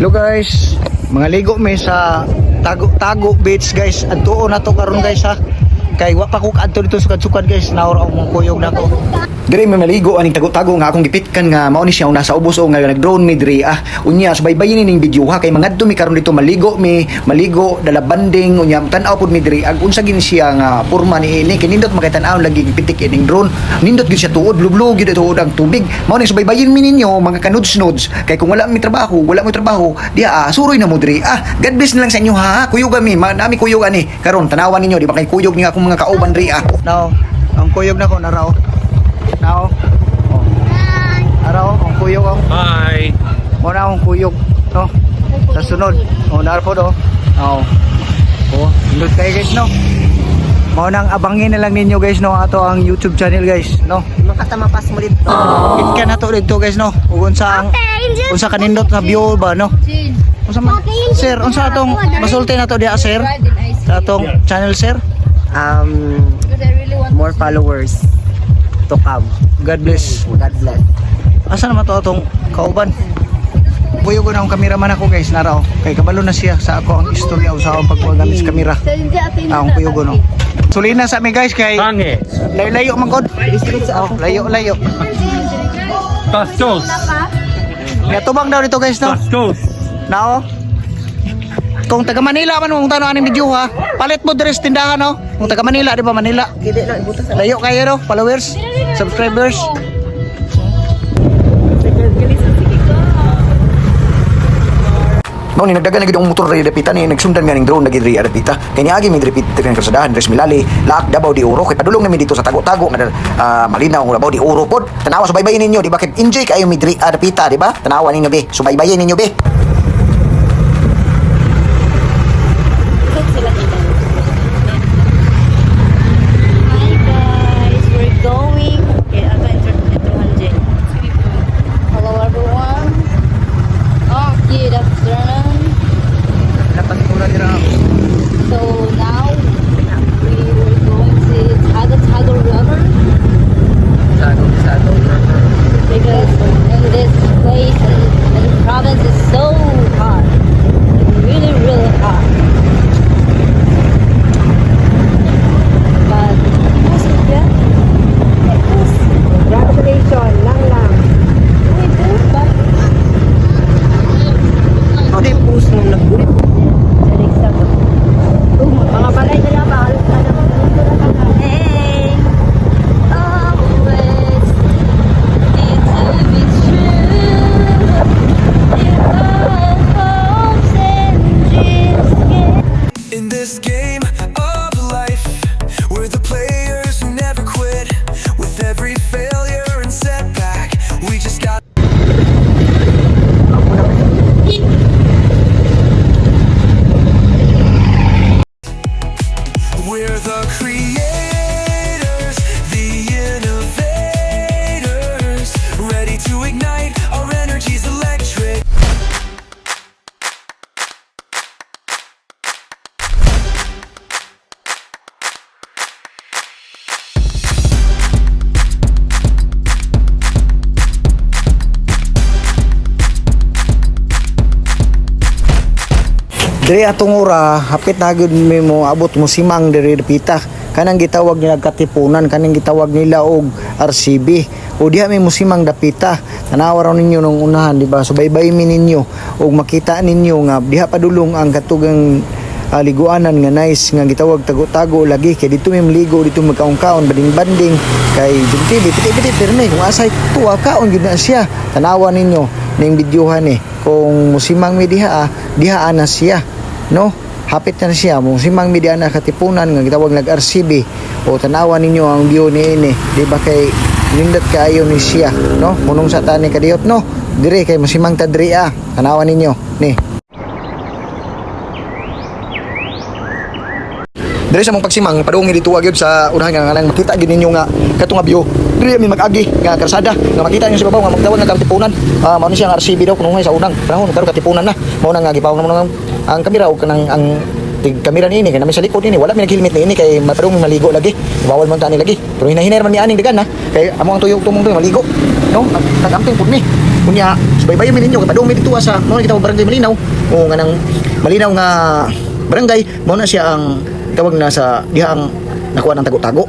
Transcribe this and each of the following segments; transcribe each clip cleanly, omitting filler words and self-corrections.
Hello guys, mga ligo may sa Tago Beach guys. Adtuo na to karon guys ha. Kay wa pa ko kadto dito sukad-sukad guys. Naor ang mga kuyog nako. Dire may maligo aning tago-tago nga akong gipitkan nga mao ni siya nasa ubos o nga nag-drone mi dire unya subaybayin ning video ha kay mga mi karon dito maligo dala banding unya tan-aw pud mi dire ag unsa gini siya nga porma ni ini kinindot makita-an lagi gipitik ining drone nindot gid siya tuod lublog gid tuod ang tubig mao ni subaybayin mi ninyo mga kanuds-nuds kay kung wala mo trabaho diha suroy na mo dire God bless na lang sa inyo ha kuyog mi nami kuyog ani karon tanawan ninyo di ba kay kuyog ni akong mga kauban dire now ang kuyog nako na raw. Now, araw, ang kuyog ako. Hi. Muna akong kuyog, no? Sa sunod. Narpo do. Indot kayo guys, no? Maunang abangin na lang ninyo guys, no? Ato ang YouTube channel guys, no? Makatamapas mo dito. Hit ka na to dito guys, no? Unsa kanindot na view ba, no? Unsa man? Sir, unsa atong masulti na to diya, sir? Sa atong channel, sir? More followers to come. God bless. God bless. Asa naman to atong kauban? Buyo ko na akong kameraman ako guys, naraw. Kay kabalo na siya sa ako ang istorya sa akong pagpagamit sa kamera. Akong kuyo ko no. Sulina sa amin guys kay Tangi. layo man god. Layo. Tastos. Tubang daw dito guys no. Tastos. Nao. Kung taga Manila man mong tanong aning video ha. Palit mo dres tindahan no. Kung taga Manila di ba Manila? Layo kayo no, followers, subscribers. No, ni nagdagan na gid ang motor ray dapita ni nagsundan nga ning drone na gid ray dapita. Kay niagi mi repeat kan kasadahan Dres Milali, laak Davao di Oro kay padulong nami dito sa tago-tago nga malinaw nga Davao di Oro pod. Tanawa subaybayin ninyo di ba kay enjoy kayo mi dapita di ba? Tanawa ninyo be, subaybayin ninyo be. Diri atong ora hapit na gyud mi mo abot mo simang diri dapita. Kanang gitawag nila katipunan, kanang gitawag nila og RCB. O diha may musimang dapita. Tanawa raw ninyo nung unahan, di ba? Subaybay mi ninyo og makita ninyo nga diha padulong ang katugang liguanan nga nice nga gitawag tago-tago lagi kay dito may maligo dito magkaon-kaon banding-banding kay biti pirmi kung asay tuwa kaon gyud na siya. Tanawa ninyo ning videohan kung musimang mi diha ana siya. No, hapit na siya mo simang media na katipunan nga gitawag nag RCB o tanawa ninyo ang view ni ini di ba kay nindot kaayo ni siya no munong sa tani kadiyot no dire kay musimang tadri tanawa ninyo ni dire sa mong pagsimang padungi dito gyud sa unahan nga nang makita gyud ninyo nga kato nga view dire mi mag-agi nga karsada nga makita niyo sa babaw nga magtawag nga katipunan mao ni siya nga RCB daw kuno sa unang panahon karon katipunan na mao na nga gipaw na ang kamera o kanang ang kamera ni ini kay namin sa likod ini wala mi nag-helmet ni ini kay matarong maligo lagi bawal man tani lagi pero hinahinay man ni aning dagan na kay amo ang tuyok tumong maligo no nagamping pud mi Kunya subaybayan mi ninyo kay padung mi dito sa mo kita barangay Malinaw o nga nang Malinaw nga barangay mo na siya ang tawag na sa diha ang nakuha ng tago-tago.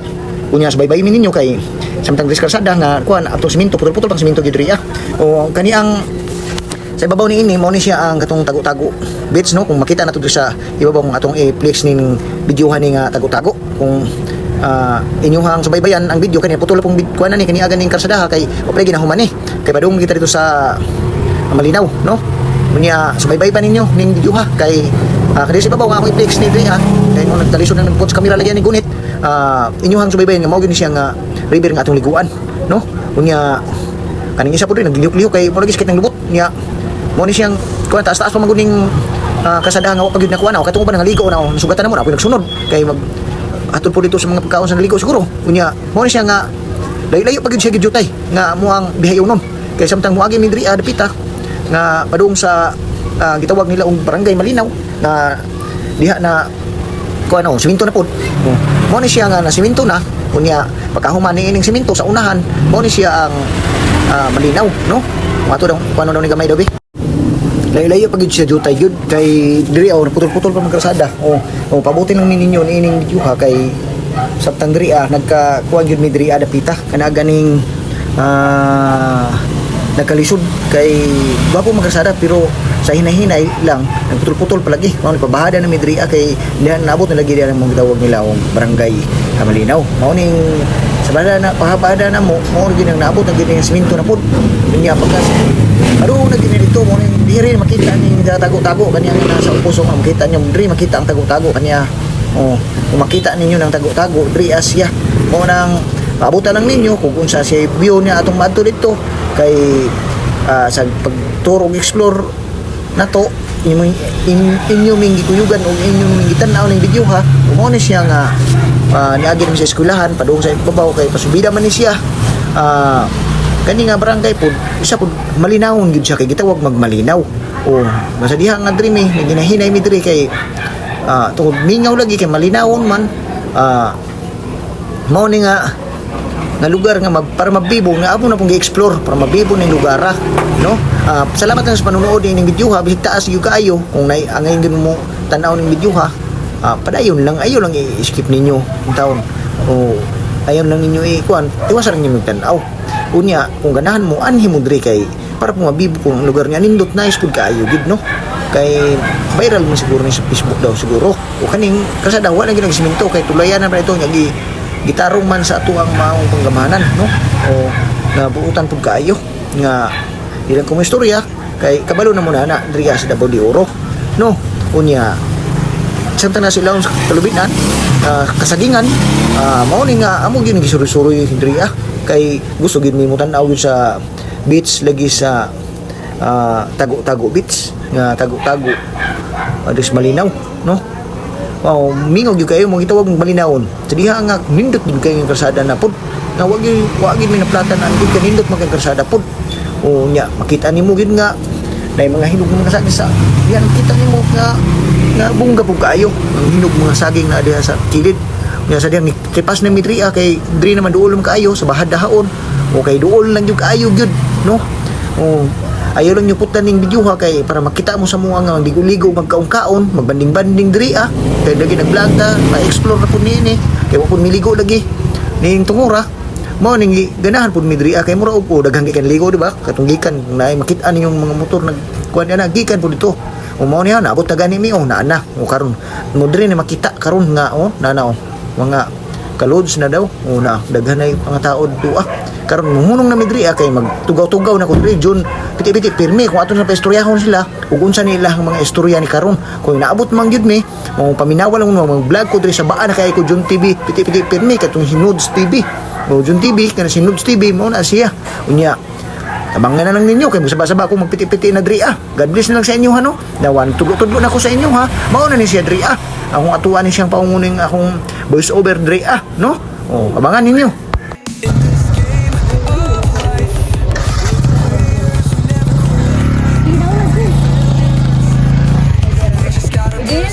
Kunya subaybayan mi ninyo kay samtang diskalsada nga kuan ato siminto putol-putol pang siminto gid riya. O kani ang sa ibabaw ni ini mo ni siya ang katong tago-tago bits no kung makita nato sa ibabaw ng atong i-flex ning videohan ni nga tago-tago kung inyuhang subaybayan ang video kani putol pong kuan ni kani aga ning karsadaha kay opre ginahuman ni kay padung kita dito sa Malinaw no unya subaybay pa ninyo ning videoha kay kadi sa ibabaw nga ako i-flex ni Dre kay mo nagtalisod na nagput sa kamera lagyan ni gunit inyuhang subaybayan nga mao gyud siya nga river nga atong liguan no unya kaning isa po rin naglihok-lihok kay mo lagi sakit ng lubot niya mo ni siyang kuan taas-taas pa maguning kasadahan nga wa pagid nakuha na katong pa nangaligo na nasugatan na mo na ako nagsunod kay mag atol po dito sa mga pagkaon sa naligo siguro unya mo ni siya nga layo-layo pagid siya gid jutay nga mo ang bihayonon kay samtang moagi mi diri dapita nga padung sa gitawag nila og barangay Malinaw na diha na kuan siminto na pod mo ni siya nga na siminto na unya pagkahuman ni ining siminto sa unahan mo ni siya ang Malinaw no ato daw kuno daw ni gamay daw bi layo-layo pagid siya jutay gyud kay diri naputol-putol pa magkrasada pabuti lang ninyo ni ining video ha kay sabtang diri nagkakuan gyud mi diri dapita kana ganing nagkalisod kay bago magkrasada pero sa hinay-hinay lang nagputol-putol palagi mao ni pabahada na mi diri kay dihan naabot na lagi diyan ang gitawag nila og barangay Malinaw mao ning sa bada na pahabada na mo gyud ang naabot na gyud ang siminto na pud unya pagkas aro na gyud dito mo ning diri makita ni tago-tago kanya nasa puso mo makita niyo diri makita ang tago-tago kanya kung makita ninyo ng tago-tago diri asya mo nang paabutan lang ninyo kung unsa siya view niya atong madto dito kay sa pagturo og explore nato inyo ming gikuyugan o inyo ming gitanaw ning video ha mo ni siya nga niagi sa eskwelahan padung sa ibabaw kay pasubida man ni siya kani nga barangay pod isa pod malinawon gid siya kay gitawag magmalinaw basta diha nga diri mi ginahinay mi diri kay tungod mingaw lagi kay malinawon man mao ni nga lugar nga para mabibo nga amo na pong gi-explore para mabibo ning lugar no salamat sa panunood ning video ha bisig taas gyud kaayo kung angay gyud mo tan-aw ning video ha padayon lang ayo lang i-skip ninyo ang taon ayon lang ninyo ikuan iwasan ninyo magtan-aw unya kung ganahan mo anhi mo diri kay para po mabibo kung lugar nga nindot nice pud kaayo gid no kay viral man siguro ni sa Facebook daw siguro o kaning kasada wala gyud nagsiminto kay tulayan na pa ito nga gitarong man sa ato ang maong panggamanan no nabuutan pud kaayo nga ilang kong istorya kay kabalo na muna na diri sa Davao de Oro no unya samtang na sila sa kalubinan kasagingan mao ni nga amo gyud gisuri-suri diri kay gusto gid mi mo tan-aw sa beach lagi sa tago-tago beach nga tago-tago adis Malinaw no mingaw gyud kayo mo gitawag ng Malinawon sa diha nga nindot gyud kayo ng karsada na pod nga wag gyud mi naplatan ang gyud kanindot magkang karsada pod nya makita nimo gyud nga nay mga hinog mga saging sa diyan kita nimo nga bungga pud kaayo ang hinog mga saging na diha sa kilid nya sa diyan tripas na midri kay diri naman duol kaayo sa bahad dahaon kay duol lang gyud kaayo gyud no ayaw lang nyo putan ning video ha kay para makita mo sa mga nga ligo-ligo magkaon-kaon magbanding-banding diri kay lagi nag-vlog ta ma-explore na pud niini kay wa pud miligo lagi ning tungura mo ning ganahan pud mi diri kay mura og daghang gikan ligo di ba katong gikan na makita ninyong mga motor nagkuan na gikan pud dito mao niya naabot na gani mi naana karon mo diri ni makita karon nga nana mga kalods na daw na daghan na mga tao dito karon muhunong na midri kay magtugaw-tugaw na ko diri June piti-piti pirmi kung ato na paistoryahan sila ug unsa nila ang mga istorya ni karon kung naabot man gyud mi mo paminawa lang mga vlog ko diri sa baan kay ko June TV piti-piti pirmi katong Hinods TV June TV kana si Hinods TV mo na siya unya tabangan na lang ninyo kay musaba-saba ako magpiti-piti na diri God bless na lang sa inyo no nawan tudlo-tudlo na ko sa inyo mao na ni siya diri akong atuan ni siyang paunguning akong voice over diri no abangan ninyo.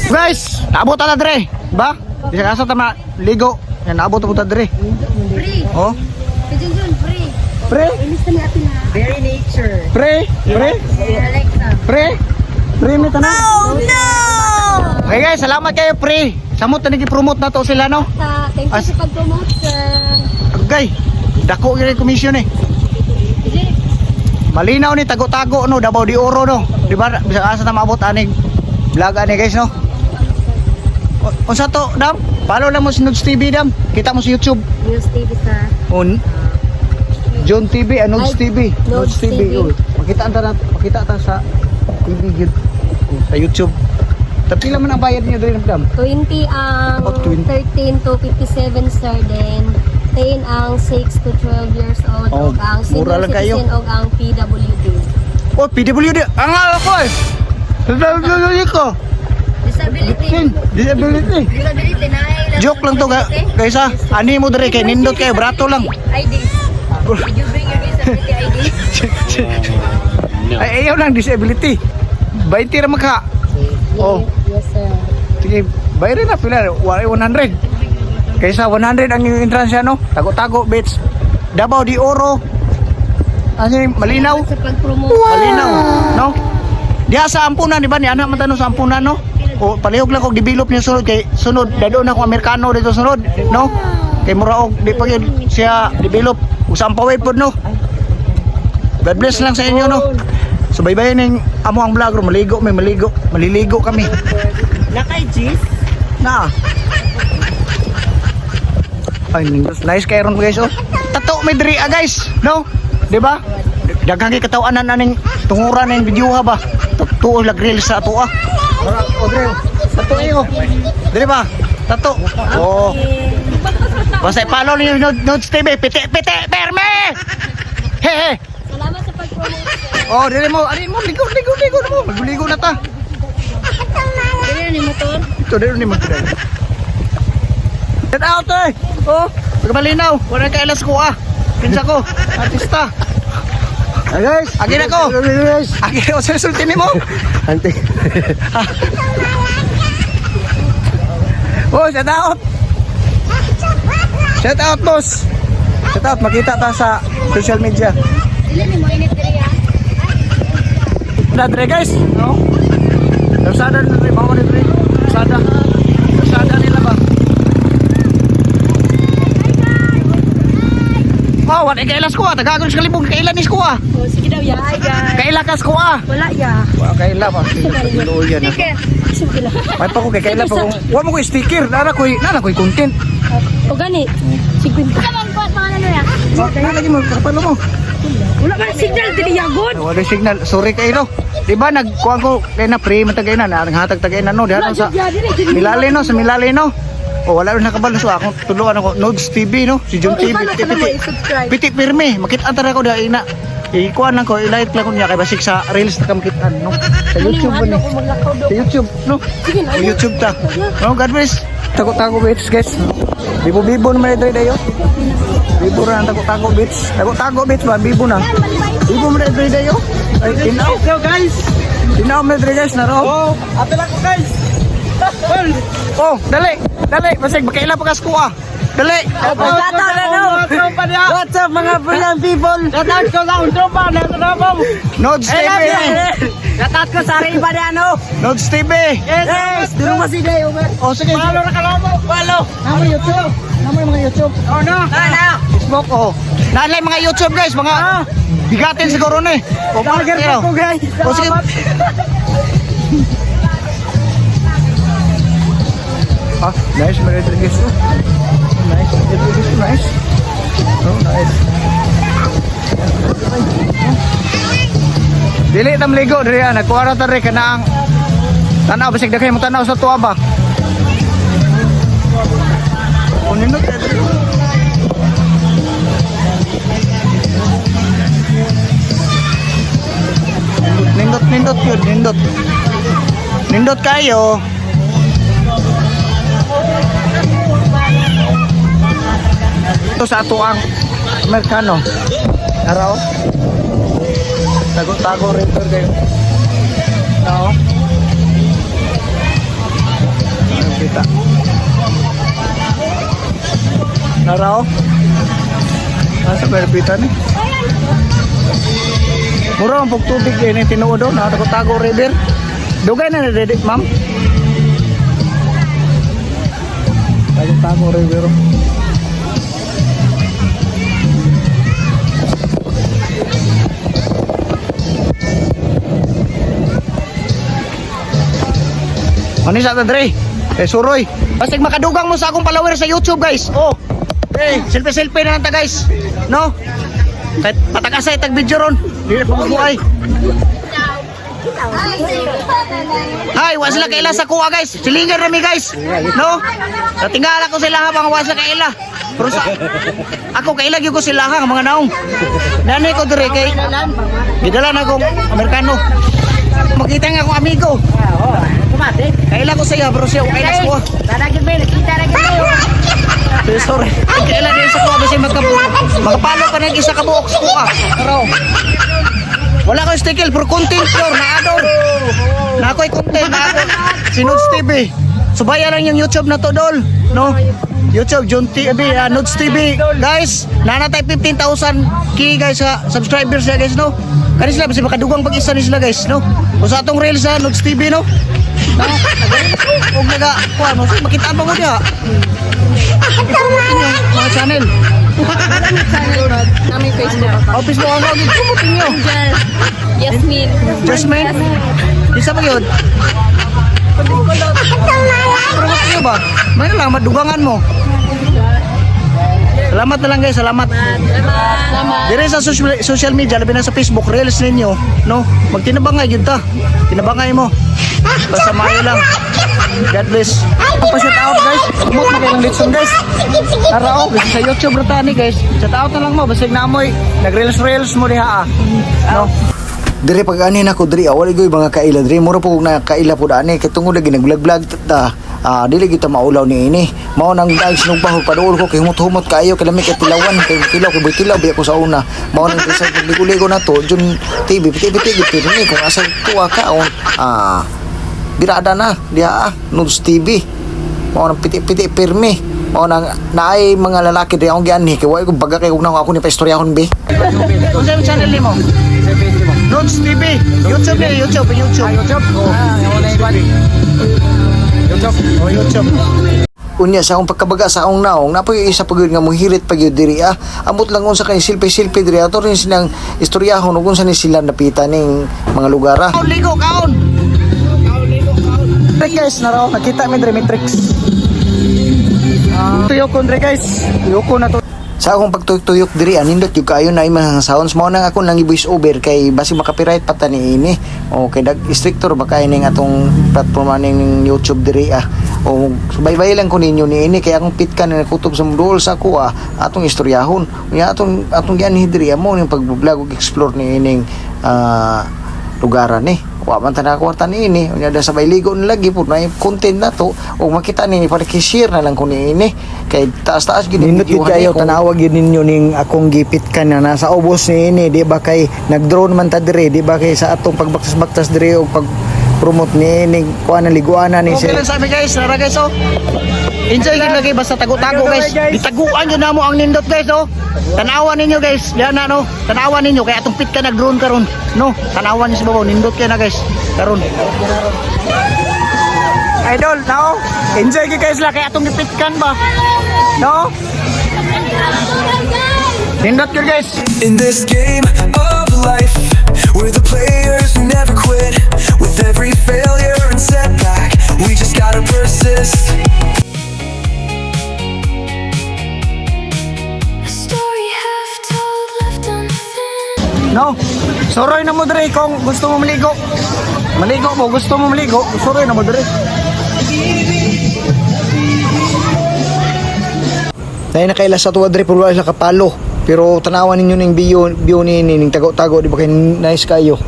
Guys, naabot na dre, ba? Bisa kasa tama ligo, yan naabot na dre. Free. Oh. Kajun free. Pre? Very nature. Pre? Pre? Pre? Pre mi tanan? Oh no! Okay guys, salamat kayo pre. Samot na nag-promote na to sila no? Thank you sa pag-promote, sir. Okay. Dako gyud commission eh. Malinaw ni tago-tago no, Davao de Oro no. Di ba? Bisa asa ta maabot aning vlog ani guys no. Unsa to, Dam? Follow lang mo si Nudes TV, Dam. Kita mo sa YouTube. News TV, sir. John TV, Nudes TV. Nudes TV. Oh. Makita ta sa TV yun. Sa YouTube. Tapi lang man ang bayad niyo diri, Dam. 20 ang About 20. 13 to 57, sir. Then 10 ang 6 to 12 years old. Oh, Og ang mura senior lang kayo. citizen og ang PWD. Oh, PWD. Ang ako eh. PWD ko. Disability. Disability. Disability na Joke lang to guys ha. Ani mo diri kay nindot kayo brato lang. ID. Did you bring your disability ID? Ay ayaw lang disability. 20 ra maka. Oh. Yes, sir. Sige, bayarin na pila 100. Kaysa 100 ang yung entrance no. Tago-tago bits. Davao de Oro. Ani malinaw. Sa pag-promote. Malinaw, no? Diha sa ampunan, di ba? Ni anak man tanong sa ampunan, no? O palihog lang kog develop niya sunod kay sunod dado na ko Amerikano dito sunod, no? Kay mura og di pa gyud siya develop usang paway pod, no? God bless lang sa inyo, no? So bye-bye ning amo ang vlog, maliligo kami. Nakay cheese. Na. Ay, nice kay ron guys, oh. Tato may diri guys, no? Di ba? Daghang katawanan aning tunguran ning video ha ba? Tuo lag reels sa ato ah. Odre, tato iyo. Diri ba? Tato. Oh. Basta follow niyo Nudes TV, piti perme. He he. Salamat sa pag-promote, sir. Oh, diri mo ligo mo. Magligo na ta. Dili ni motor. Ito diri ni mo. Get out eh. Oh, pagmalinaw, wala ka elas ko ah. Kinsa ko, artista. Ay guys, agin ako. Agin ako sa sulti nimo. Ante. Oh, shout out. Shout out, boss. Shout out, makita ta sa social media. Dili ni mo init diri ah. Dadre guys, no? Lazada na rin, mga rin. Lazada nila ba? Oh, wala kailas ko ah. Tagagon sa kalibong kailan is ko ah. Oh, sige daw ya. Hi guys. Kailakas ko ah. Wala ya. Wala kaila pa. Luya na. Sige lang. May pa ko kay kaila pa ko. Wa mo ko sticker, nana ko content. O gani. Sige. Kaman po mga ano ya. Okay, lagi mo kapalo mo. Wala man signal dili ya good. Wala signal. Sorry kay no. Di ba nagkuan ko kay na pre matagay na naghatag tagay na no diha sa Milali no, sa Milali no. O wala rin nakabalo so akong tuluan ako Nudes TV no, si John TV. Piti pirmi, makita tara ko dai na. Ikuan lang ko, i-like lang ko niya kay basik sa reels na kamikitan no. Sa YouTube ba ni? Sa YouTube no. Sa YouTube ta. No, God bless. Tago-tago bits guys. Bibo-bibo naman ito dayo. Bibo ra tago-tago bits. Tago-tago bits ba bibo na. Bibo man ito dayo. Ay tinaw. So guys. Tinaw man ito guys na ro. Oh, apel ako guys. Oh, dali. Basig makaila pa kas ko ah. Dali. What's up mga brilliant people? Shout ko sa untropa na tropa. Nudes TV. Shout ko sa rin pa ano. Nudes TV. Yes, duro mo si Day Uber. Oh sige. Follow na kalomo. Follow. Namo YouTube. Namo mga YouTube. Oh no. Na. Facebook oh. Nalay mga YouTube guys, mga bigatin siguro ni. O Target ko guys. O sige. Ah, nice mga Rodriguez. Nice. Nice. Oh, nice. Dili tam ligo diri nagkuara ta rin kana ang tanaw bisig daghay mo tanaw sa tuwa ba. Unindot nindot kayo. Ito sa ato ang Amerikano. Araw. Tago-tago rin ito kayo. No. Kita. Araw. Nasa perpita ni. Mura ang pagtubig ini tinuod do na Tago River. Dugay na ready, ma'am. Tago River. Ano sa Dre? Suroy. Basta makadugang mo sa akong follower sa YouTube, guys. Oh. Selfie na nanta, guys. No? Kahit patakasay tag video ron. Dili pa buhay. Hi, wa sila kaila sa kuha, guys. Silingan rami, guys. No? Natingala ko sila habang wa sila kaila. Pero sa ako kaila gyud ko sila ang mga naong. Nanay ko dire kay gidalan akong Amerikano. Makita nga akong amigo. Kaila ko siya, pero siya kaila ko. Daragin mo, kita lagi mo. Sorry. Kaila din sa ko kasi magpalo ka ng isa ka buok sa kuha. Pero wala ko stickle for content pure na adon. Na ako'y content na ako. Sinuds TV. Subaya lang yung YouTube na to, Dol. No? YouTube, John TV, Nudes TV. Guys, nanatay 15,000 guys sa subscribers niya, guys, no? Kani sila, basi makadugang pag-isa ni sila, guys, no? O sa atong reels sa Nudes TV, no? Huwag naga, makitaan pa mo diha. Ipromotin nyo, mga channel. Namin Facebook account. O, Facebook ako, ipromotin nyo. Yasmin. Jasmine, isa pa yun. Promote nyo ba? May na lang, madugangan mo. Salamat na lang guys, salamat. Dire sa social media, labi na sa Facebook, reels ninyo, no? Magtinabangay yun ta. Tinabangay mo. Basta mayo lang. God bless. Pa-shout out guys. Umot na kailang litson guys. Narao, kasi sa YouTube rotani guys. Shout out na lang mo, basta naamoy. Nag-reels mo diha no? Dire pag ani nako dire wala gyud mga kaila dire mura po na kaila po dani kay tungod lagi nag-vlog ta dili kita maulaw ni ini mao nang dahil sinugbaho paduol ko kay humot-humot kayo kay lami kay tilawan kay tilaw kay tilaw biya ko sa una mao nang sa ligo na to Jun TV piti-piti gitu ni kung asa tuwa ka on birada na dia Nudes TV mao nang piti-piti pirmi mao nang naay mga lalaki dire akong gianhi kay wa ko baga kay ug na ako ni paistoryahon be unsa channel nimo Nudes TV, YouTube na, YouTube. YouTube? Oh, YouTube. Unya sa akong pagkabaga sa akong naong, napoy isa pagod nga muhirit pagyud diri Amot lang unsa kay silpi diri ato rin silang istoryahon ug unsa ni sila napita ning mga lugar Ligo kaon. Guys, naraw nakita mi diri matrix. Tuyo kon diri guys. Tuyo ko na to. Sa akong pagtuyok diri nindot yung kayo na mga sounds mao nang ako nang i-voice over kay basi makapiright pata ni ini o kay dag instructor ba kay ning atong platform ning YouTube diri o subaybay lang ko ninyo ni ini kay akong pitkan na kutob sa mudol sa ako atong istoryahon unya atong gianhi diri mo ning pag-vlog ug explore ni ining lugaran ni wa man ta kwarta ni ini unya da sabay ligo na lagi pud na content na to o makita ni para share na lang ko ni ini kay taas-taas gid Nindot gid kayo tanawag yun ninyo ning akong gipit ka na nasa ubos ni ini di ba kay nag-drone man ta dire di ba kay sa atong pagbaktas-baktas dire o pag promote ni ning kuan na liguana ni okay lang sabi guys nara guys enjoy gid lagi basta tago-tago guys ditaguan jud namo ang nindot guys tanawan ninyo guys diyan na no tanawan ninyo kay atong pit ka nag-drone karon no tanawan niyo sa babaw nindot kay na guys karon idol no enjoy gid guys la kay atong gipitkan ba no nindot gid guys in this game of life we're the players who never quit with every failure and setback we just gotta persist no soroy na mo dire kung gusto mo maligo gusto mo maligo soroy na mo dire Nay nakaila sa tuwa diri puro sa kapalo pero tanawan ninyo ning bio ni ning tago-tago di ba kay nice kayo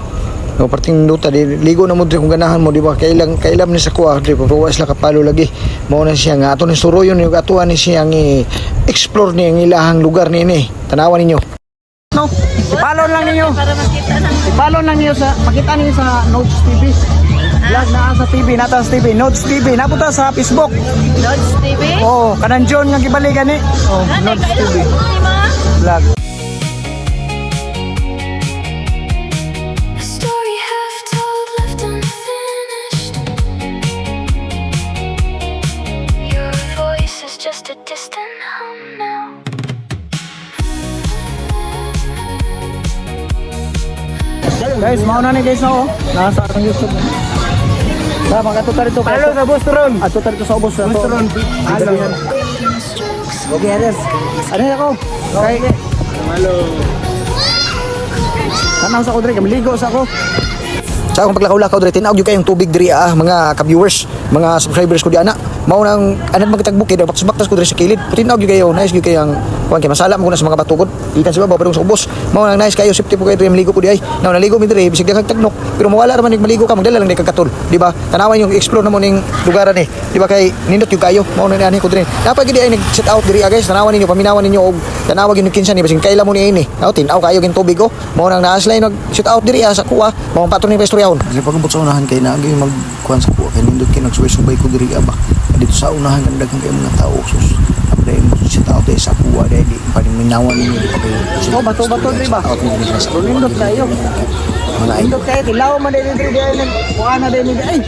no parting duta di ligo na mo diri kung ganahan mo di ba kailang ni sa kuha diri puro sila kapalo lagi mao na siya nga ato ni suroyon ni atuan ni siya nga explore ni ang ilahang lugar ni ini tanawan ninyo no ipalon lang ninyo Para makita ng ipalon lang ninyo sa makita ninyo sa Nudes TV vlog na sa TV nata sa TV Nudes TV napunta sa Facebook Nudes TV. oh kanan John nga gibalikan ni oh Nudes TV vlog Guys, mauna ni guys no. Nasa ang YouTube. Sa magatutar ito. Halo sa Busturon. Atutar ito sa ubos na to. Busturon. Halo. Okay, Ares. Ano ako? Okay. Halo. Tanaw sa ko dre, kamiligo sa ako. Sa akong paglakaw-lakaw dre, tinawag yung kayong tubig dre mga ka-viewers, mga subscribers ko di ana. Mao nang anan magtagbukid baktas ko dre sa kilid. Tinawag yung kayo, nice yung kayang kuan kay masala mo na sa mga batugod. Ikan sa babaw sa ubos. Mao nang nice kayo, safety po kayo dre maligo po di ay. Now naligo mi dre, bisig daghang tagnok, pero mawala ra man ning maligo ka, magdala lang ni kagkatol, di ba? Tanawan yung explore na mo ning lugaran ni, di ba kay nindot yung kayo. Mao nang ani ko dre. Dapat gid ay nag-set out dre guys, tanawan ninyo, paminawan ninyo og tanawag yung kinsa ni bisig kaila mo ni ini. Now tinaw kayo gin tubig oh. Mao nang naaslay nag-set out dre sa kuha. Mao ang patron ni pestoryahon. Kasi pagabot sa unahan kay naagi magkuhan sa kuha kay nindot kay nagsuway-subay ko diri ba. Dito sa unahan ang daghang kay mga tao sus. Abday mo si tao tay sa kuha dai di paminawan ninyo di pa kayo. Oh, bato-bato dre ba? Out mo diri sa Nindot kayo. mga ay Nindot kayo, tilaw man din dre di ay kuha na din ni ay.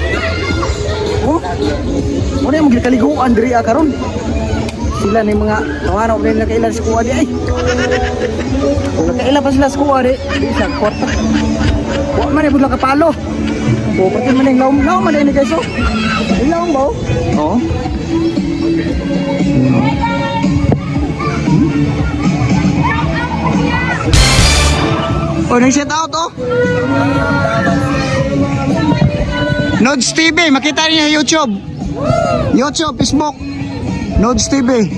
Oh. Mo na mo gikaliguan dre karon. Sila ni mga tawano rin na kailan sa kuha di ay. Kung nakailan pa sila sa kuha di, isa kwarta. Wa man ay budlang kapalo. O pati man ang laom man din guys oh. Ilaw mo? Oo. Oh, nag-set out oh. Nodes TV, makita niyo YouTube. YouTube, Facebook. Nodes TV.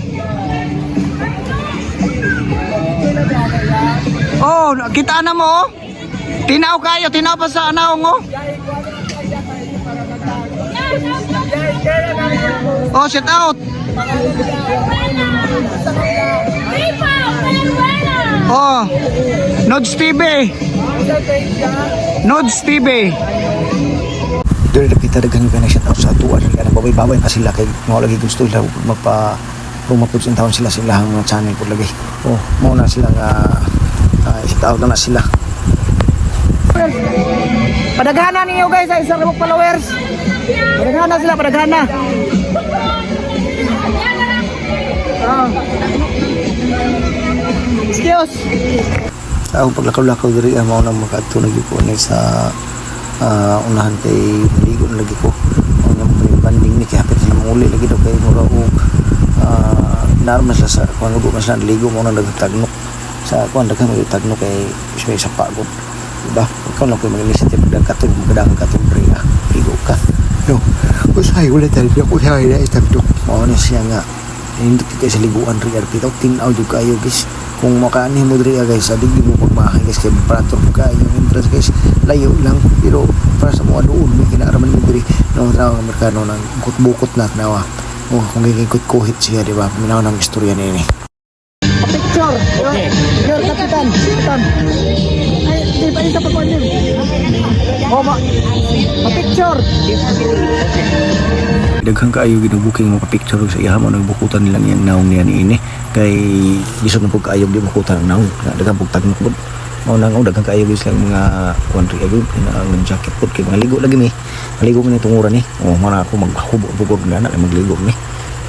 Oh, kita na mo oh. Tinaw kayo, tinaw pa sa anaw mo. Oh, set out. Oh, Nodes TV. Nodes TV. diri dapita daghang ka na shout out sa atuan kaya babay-babay pa sila kay mao lagi gusto nila magpa rumapod sa taon sila ang mga channel po lagi. Oh, mao na sila nga shout out na sila. Padaghana ninyo guys sa isang remok followers. Padaghana sila, padaghana. Oh. Excuse. Sa akong paglakaw-lakaw diri mao na makadto na gyud ko ni sa unahan kay maligo na lagi ko. Mao na mo banding ni kay hapit na manguli lagi daw kay mura og normal sa kuan ugo mas na ligo mo na nagtagnok sa kuan daghang nagtagnok kay may sa pagod. Diba? Ikaw lang po yung mag-initiative magkatog, magkadagang katog brea, ligo ka. No, usay ulit tayo, ako usay na istagdok. Mao na siya nga, hindi kayo sa liguan rin, pitaw, tinaw yung kayo guys. Kung makaani mo rin guys, adig mo pagmahay guys, kaya parator mo kayo, yung interest guys, layo lang. Pero para sa mga doon, may kinaraman mo rin, no, tawag ang Amerikano, ng bukot-bukot na nawa. Oh, kung gigikot-kuhit siya, diba? Minaw ng istorya na yun eh. Picture. Okay. Your kapitan. Kapitan. Ay, di pa isa pa ko din. Oh, picture. Daghang kaayo ginubuking mo pa-picture sa iya mo nagbukutan nilang yang naong niya niini kay gisod na pug kaayo di bukutan ang naong daghang pug tagnok pud mao nang daghang kaayo gis lang mga country agud ang jacket pud kay maligo lagi ni maligo ni tunguran ni oh mana ako maghubog na magligo ni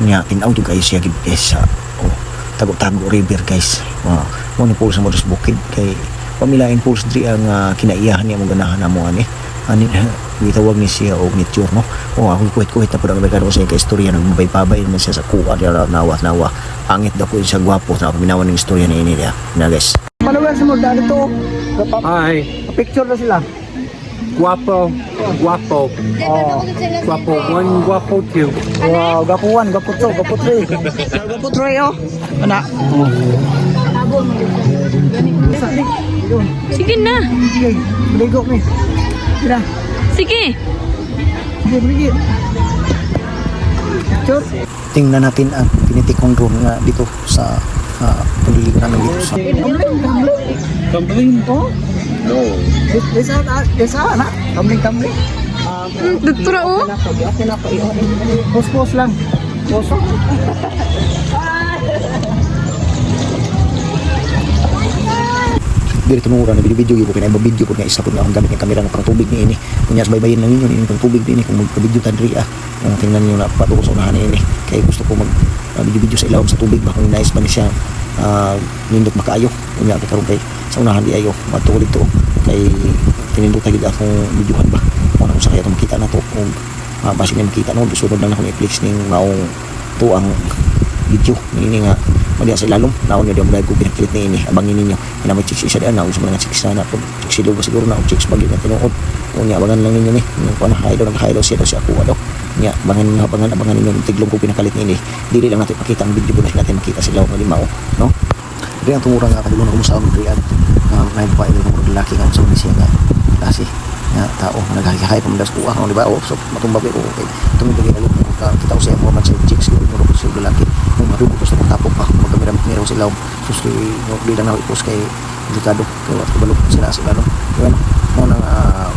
nya tinaw jud kay siya gid sa oh tago-tago river guys mo ni pulsa mo sa bukid kay pamilain pulsa diri ang kinaiyahan niya mo ganahan namo ani ani gitawag ni siya og nature no o ako kuhit-kuhit na pud ang merkado sa istorya nagmabay-pabay man siya sa kuha diya nawa pangit daw ko siya gwapo na paminawan ng istorya ni ini dia na guys Followers mo dali to. Hi. Picture na sila. Guapo. Guapo. Oh. Guapo 1, Guapo 2. Wow, gapo 1, gapo 2, gapo 3. Gapo 3 oh. Ana. Sige na. Sige, ligo mi. Mira. Sige. Sige, bigi. Picture. tingnan natin ang pinitikong drone nga dito sa paliligo namin dito sa Tumbling? Oh. No. Desa na. Tumbling. Doktora oh. Okay na po. Pos lang. Pos. diri tunura na video gyud kay na video pud nga isa pud nga akong gamit ng kamera ng pang tubig ni ini kunya baybayin lang ninyo ini pang tubig ni kung magpa-video tan diri tingnan niyo na pato sa unahan ni ini kay gusto ko mag video sa ilawom sa tubig ba kung nice ba ni siya nindot makaayo unya karon kay sa unahan di ayo matulid to kay tinindot gid akong videohan ba mo na sa kaya makita na to kung basi niya makita no sunod lang ako ni Netflix ning maong to ang video ini nga mali sa ilalom naon niya mo ko pinakilit ni ini abang ninyo ina may chicks isa diyan naon sa mga chicks na po chicks silog siguro na chicks bagi na tinuod unya abangan lang ninyo ni ko na haydo siya ako ano nya abangan ninyo tiglong ko pinakalit ni ini dili lang natin pakita ang video bulas natin makita sila ng limaw no diyan tumurang nga kadulon ko sa Adrian may babae ng lalaki nga sa siya nga klase nga tao naghahay pamandas ko ako di ba so matumbabi ko okay tumibigay alo kita ko siya mo man sa chicks mo sa lalaki kung marugo ko sa tapok pa magkamera sila susi no di lang na ipos kay delikado kaya kabalo sila no ano mo nang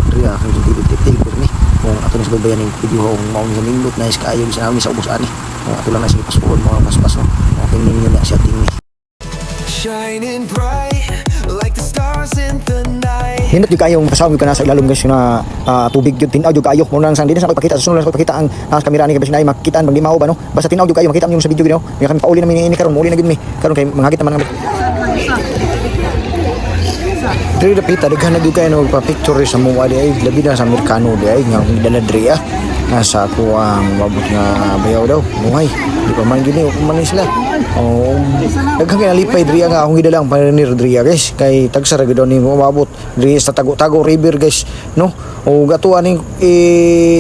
Adrian kung dili ko ni kung ato na sa bayan ng video kung mao sa nindot na is kaayo sa namin sa ubos ani kung ato lang na sige paspoon mga paspas no okay ninyo na siya tingni Shining bright like the stars in the night. hindot yung kayong kasawag yung ka nasa ilalom guys na tubig yun tinaw yung kayo mo nang sang din sa pagpakita sa sunod sa pagpakita ang kamera ni kabis na makitaan bang di mao ba no basta tinaw yung kayo makita mo yung sa video gino may kami pauli namin ini karon muli na gid mi karon kay mangagit naman Dre dapita daghan na gyud kay no pa-picture sa mo di ay labi na sa Amerikano di ay nga dala dre nasa ako ang mabot nga bayaw daw buhay di pa man gini man sila daghan kay nalipay dre nga akong gidalang panir dre guys kay tagsara gid ni mabot dre sa tago river guys no o gatuan ning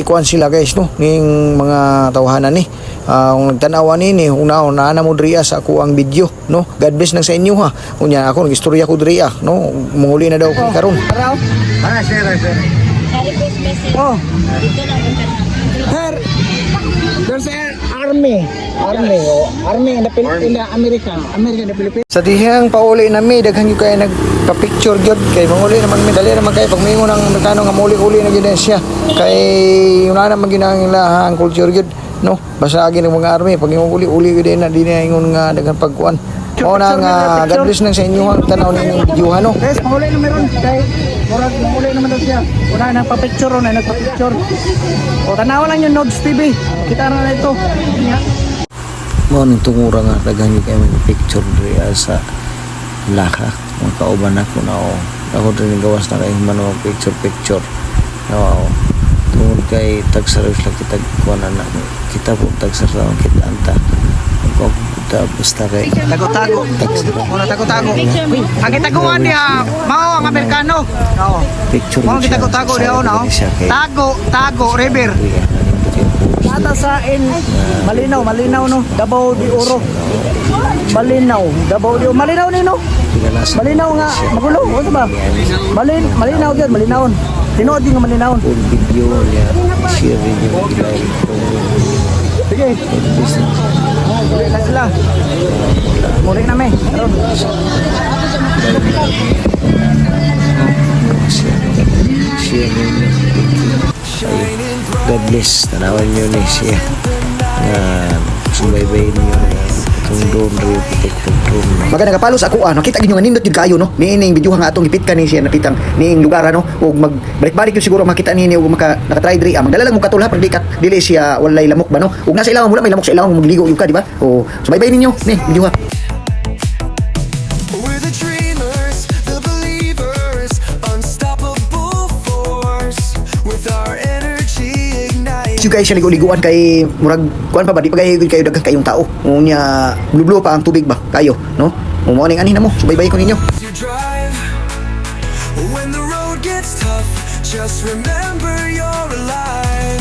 kuan sila guys no ning mga tawhanan ni kung nagtanawa nini una na mo dre sa ako ang video no God bless nang sa inyo ha unya ako nagistorya ko dre no muli na daw ko karon Oh. There's an army in the Philippines. sa dihang pauli na mi daghan gyud kay nagpa-picture gyud kay manguli naman mi dali naman kay pag mingon ang Amerikano nga muli-uli na gyud siya kay una naman ginang ilahang culture gyud no basta agi ng mga army pag uli gyud na di na ingon nga daghan pagkuan o na nga God bless nang sa inyo ang tanaw ninyo videohan no Guys, mahuli na meron kay murag mahuli naman daw siya. Una nagpa-picture na nagpa-picture. O tanawa lang yung Nodes TV. Kita na ito. mo ning tungura nga daghan gyud kay may picture dre sa laka mga kauban ako na ako din gawas na kay man picture no tungod kay tagsara sila kita kuan na kita po tagsara kita anta ko puta basta kay Tago-tago. Muna tago-tago. Ang gitaguan niya, mao ang Amerikano. Oo. picture Mao ang gitago-tago niya no. Tago river. Nata sa malinaw no. Davao de Oro. Davao de Oro. Malinaw ni no. Malinaw nga magulo, ano ba? Malinaw gyud, malinawon. Tinuod din nga malinawon. full video niya share niyo ilay Sige. Muli na sila. Muli na may. share niyo God bless tanawan niyo ni siya nga sumaybay niyo itong drone protected drone Maganda kapalo sa ako nakita gid nga nindot gid kayo no niining video nga atong ipit ka ni siya napitang niing lugar no ug magbalik-balik yun siguro makita ni ug nakatry diri magdala lang mo katulha pag dili siya walay lamok ba no ug nasa ilang wala may lamok sa ilang magligo yung ka di ba o subaybay ninyo ni video ha We're the dreamers, the believers, unstoppable force with our energy ignite. you guys siya ligo-liguan kay murag kuan pa ba di pa kayo daghang kayong tao unya blue pa ang tubig ba kayo no mo ning ani na mo subaybay ko ninyo You drive when the road gets tough. Just remember you're alive.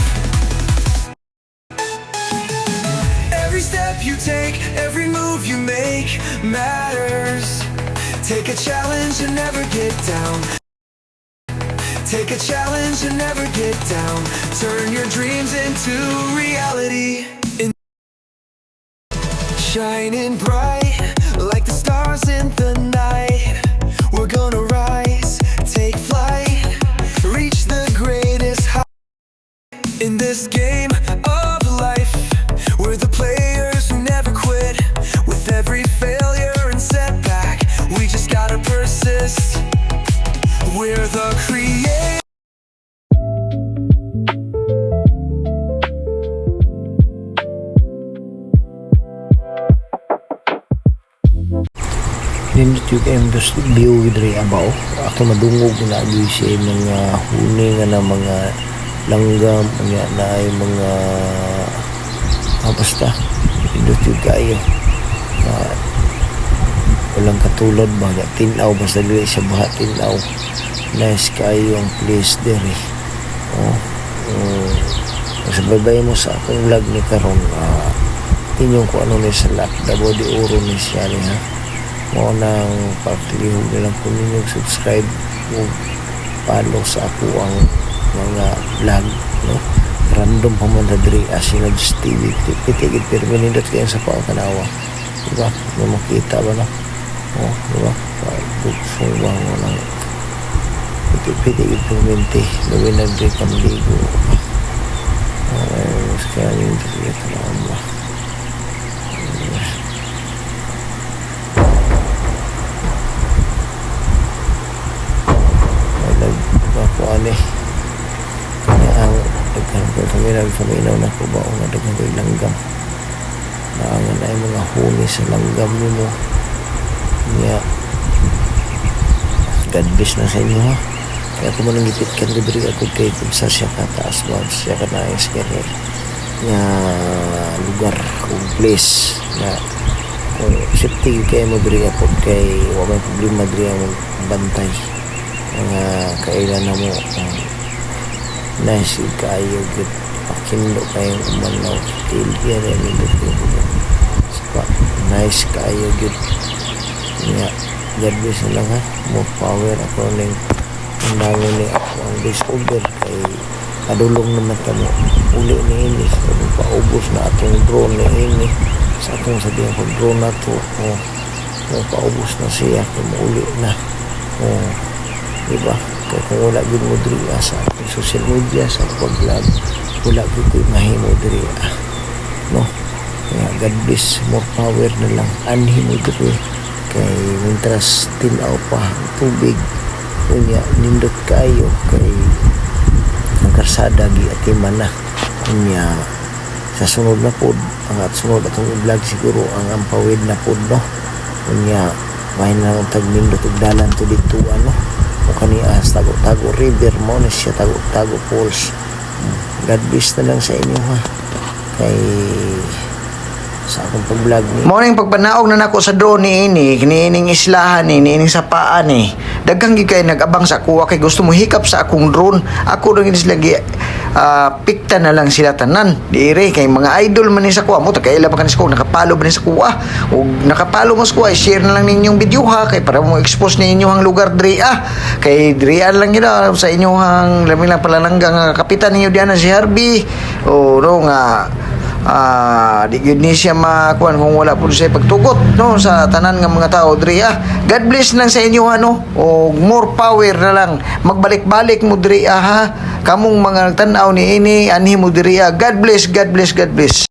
Every step you take, every move you make matters. Take a challenge and never get down. Take a challenge and never get down. Turn your dreams into reality. Shining bright like the stars in the night. We're gonna rise, take flight, reach the greatest height. In this game of life, we're the players who never quit. With every failure and setback, we just gotta persist. We're the creators. nindot yung kayong view diri abaw. Ako madungog na agi siya mga huni nga na mga langgam nga na ay mga basta nindot yung kayo walang katulad baga tinaw basta dili siya baha tinaw. Nice kayo ang place diri. Sababay mo sa akong vlog ni karon inyong kung ano ni sa lap dabo di uro ni siya ni ha mo nang paglihog nilang po ninyong subscribe o follow sa ako ang mga vlog no random pa man na diri Sinod's TV pitigid pero manindot kayo sa pagkanawa diba may makita ba na diba pagbuksong mo lang pitigid pero minti gawin na diri kamligo kaya yung diri talagang ba nagpakuan kanya ang nagkaminaw na po ba o nga dagang langgam naangan ay mga huni sa langgam nimo niya God bless na sa inyo ha kaya kung manang ipitkan ko diri ako kay kung sa siya kataas ba siya ka na ayos kaya nga lugar kung place na kung safety kayo mo diri ako kay wala problema diri ang bantay nga kailan na mo nice kayo good pakindo kayong umanaw ilya rin nito nice kayo good nga God bless na lang ha more power ako ning ang dangon ni ako ang disorder kay kadulong naman ka mo uli ni ini so paubos na atong drone ni ini sa atong sabihan ko drone na to paubos na siya kung uli na diba kaya kung wala yun mo diri sa social media sa pag-vlog wala ko mahimo diri no kaya God bless more power na lang anhi mo diri kay mintras tinaw pa tubig unya nindot kayo kay ang karsada giatiman na unya sa sunod na pod ang at sunod atong vlog siguro ang ampawid na pod no unya may na tag nindot og dalan to dito ano o kaniya tago river mo na siya tago falls. God bless na lang sa inyo ha kay sa akong pag-vlog ni Mao ning pagpanaog na nako sa drone ni kiniining islahan ni ining sapaan ni daghang gi kay nag-abang sa kuha kay gusto mo hikap sa akong drone ako ring sila gi pikta na lang sila tanan dire kay mga idol man ni sa kuha mo ta kaila pa kanis ko nakapalo ba ni sa kuha ug nakapalo mo sa kuha share na lang ninyong video ha kay para mo expose ninyo ang lugar diri kay diri lang gina sa inyong lamin lang palalangga nga kapitan ninyo diana si Harvey o no nga di gyud ni siya makuan kung wala pud siya pagtugot no sa tanan nga mga tao diri God bless lang sa inyo ano o more power na lang magbalik-balik mo diri ha kamong mga nagtan-aw ni ini anhi mo diri God bless God bless God bless